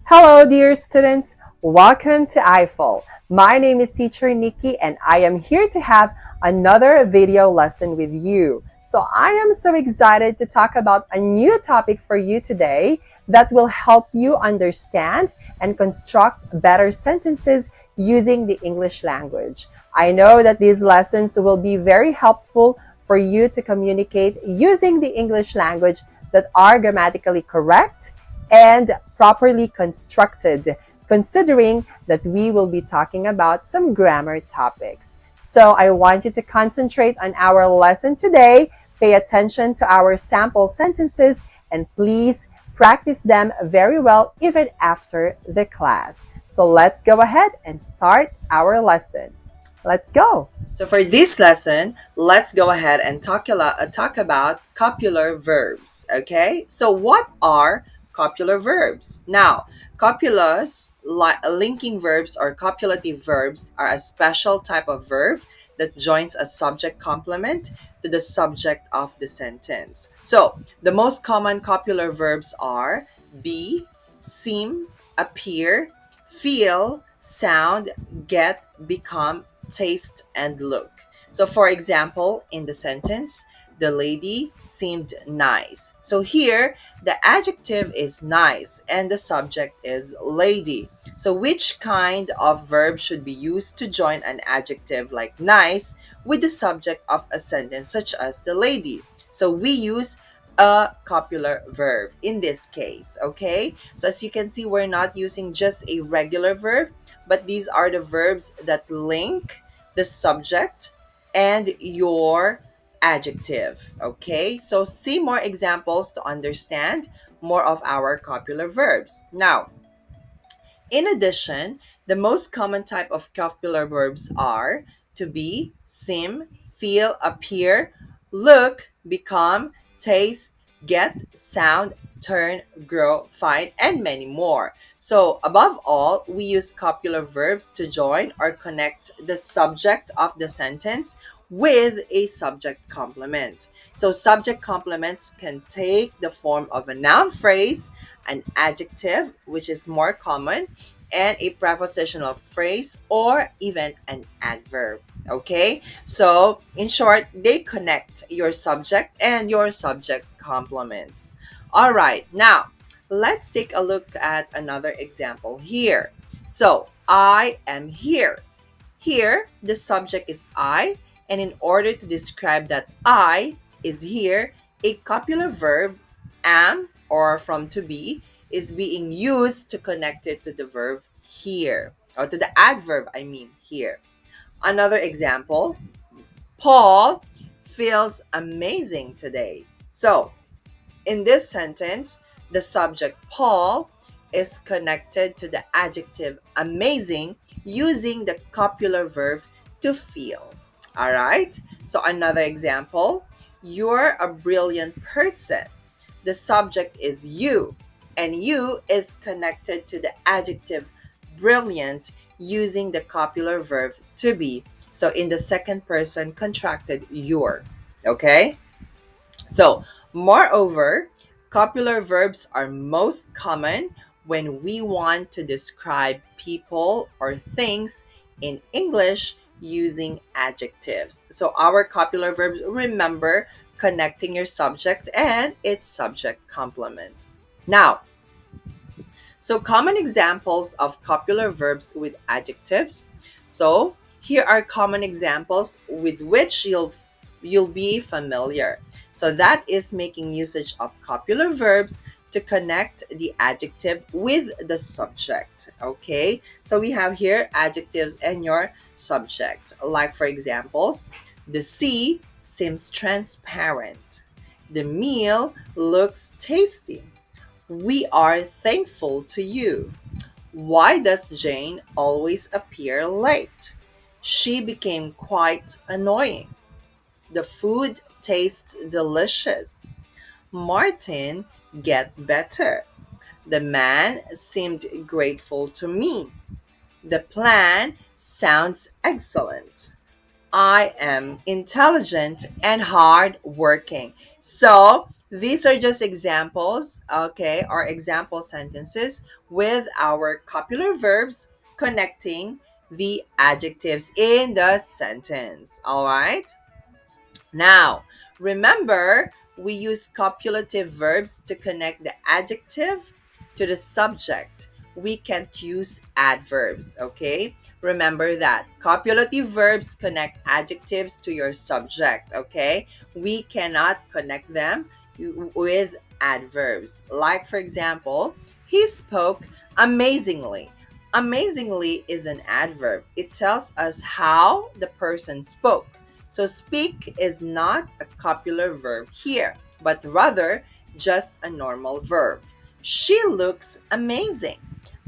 Hello, dear students. Welcome to I-Fal. My name is Teacher Nikki, and I am here to have another video lesson with you. So I am so excited to talk about a new topic for you today that will help you understand and construct better sentences using the English language. I know that these lessons will be very helpful for you to communicate using the English language that are grammatically correct and properly constructed, considering that we will be talking about some grammar topics. So I want you to concentrate on our lesson today, pay attention to our sample sentences, and please practice them very well even after the class. So let's go ahead and start our lesson. Let's go. So for this lesson, let's go ahead and talk about copular verbs. Okay, so what are copular verbs? Now, linking verbs or copulative verbs are a special type of verb that joins a subject complement to the subject of the sentence. So the most common copular verbs are be, seem, appear, feel, sound, get, become, taste, and look. So, for example, in the sentence, the lady seemed nice. So, here the adjective is nice and the subject is lady. So, which kind of verb should be used to join an adjective like nice with the subject of a sentence such as the lady? So, we use a copular verb in this case, okay? So, as you can see, we're not using just a regular verb, but these are the verbs that link the subject and your adjective. Okay, so see more examples to understand more of our copular verbs. Now, in addition, the most common type of copular verbs are to be, seem, feel, appear, look, become, taste, get, sound, turn, grow, find, and many more. So, above all, we use copular verbs to join or connect the subject of the sentence with a subject complement. So, subject complements can take the form of a noun phrase, an adjective, which is more common, and a prepositional phrase or even an adverb. Okay, so in short, they connect your subject and your subject complements. All right, now let's take a look at another example here. So, I am here. Here, the subject is I, and in order to describe that I is here, a copular verb am or from to be is being used to connect it to the verb here, or to the adverb, I mean, here. Another example, Paul feels amazing today. So, in this sentence, the subject Paul is connected to the adjective amazing using the copular verb to feel. All right? So, another example, you're a brilliant person. The subject is you, and you is connected to the adjective brilliant using the copular verb to be. So, in the second person, contracted your. Okay? So, moreover, copular verbs are most common when we want to describe people or things in English using adjectives. So, our copular verbs, remember, connecting your subject and its subject complement. Now, so common examples of copular verbs with adjectives. So, here are common examples with which you'll be familiar. So that is making usage of copular verbs to connect the adjective with the subject. Okay? So we have here adjectives and your subject. Like for examples, the sea seems transparent. The meal looks tasty. We are thankful to you. Why does Jane always appear late? She became quite annoying. The food tastes delicious. Martin, get better. The man seemed grateful to me. The plan sounds excellent. I am intelligent and hard working. So, These are just examples, okay, or example sentences with our copular verbs connecting the adjectives in the sentence. All right? Now, remember, we use copulative verbs to connect the adjective to the subject. We can't use adverbs, okay? Remember that. Copulative verbs connect adjectives to your subject, okay? We cannot connect them with adverbs. Like, for example, he spoke amazingly. Amazingly is an adverb. It tells us how the person spoke. So speak is not a copular verb here, but rather just a normal verb. She looks amazing.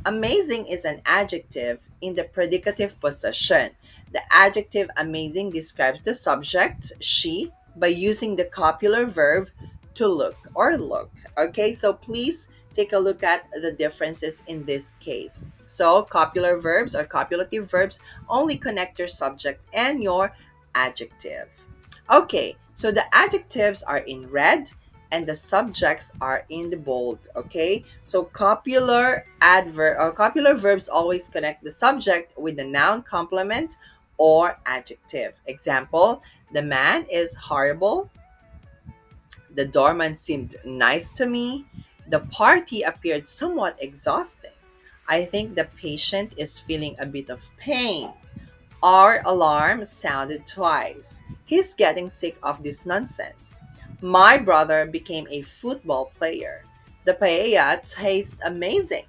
Amazing is an adjective in the predicative possession. The adjective amazing describes the subject, she, by using the copular verb to look or look. Okay, so please take a look at the differences in this case. So, copular verbs or copulative verbs only connect your subject and your adjective. Okay, so the adjectives are in red and the subjects are in the bold. Okay, so copular verbs always connect the subject with the noun complement or adjective. Example: the man is horrible. The doorman seemed nice to me. The party appeared somewhat exhausting. I think the patient is feeling a bit of pain. Our alarm sounded twice. He's getting sick of this nonsense. My brother became a football player. The paella tastes amazing.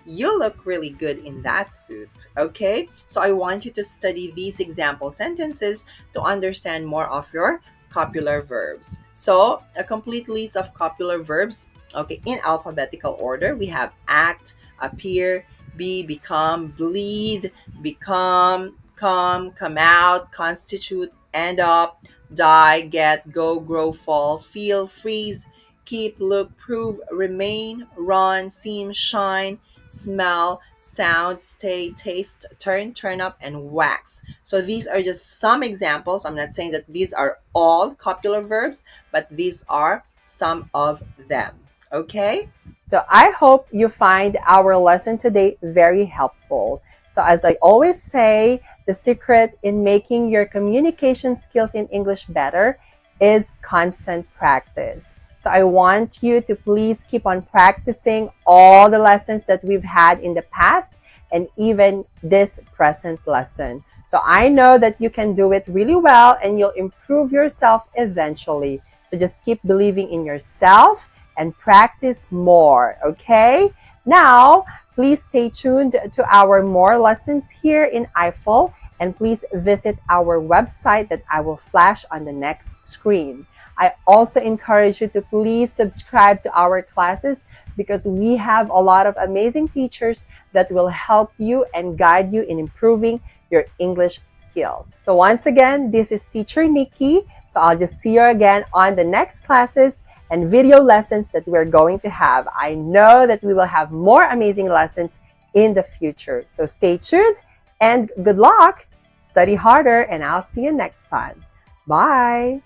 You look really good in that suit. Okay? So I want you to study these example sentences to understand more of your copular verbs. So, a complete list of copular verbs, okay, in alphabetical order. We have act, appear, be, become, bleed, become, come out, constitute, end up, die, get, go, grow, fall, feel, freeze, keep, look, prove, remain, run, seem, shine, smell, sound, stay, taste, turn up, and wax. So these are just some examples. I'm not saying that these are all copular verbs, but these are some of them. Okay? So I hope you find our lesson today very helpful. So as I always say, the secret in making your communication skills in English better is constant practice. So I want you to please keep on practicing all the lessons that we've had in the past and even this present lesson. So I know that you can do it really well and you'll improve yourself eventually. So just keep believing in yourself and practice more, okay? Now, please stay tuned to our more lessons here in I-Fal, and please visit our website that I will flash on the next screen. I also encourage you to please subscribe to our classes because we have a lot of amazing teachers that will help you and guide you in improving your English skills. So once again, this is Teacher Nikki. So I'll just see you again on the next classes and video lessons that we're going to have. I know that we will have more amazing lessons in the future. So stay tuned and good luck. Study harder and I'll see you next time. Bye.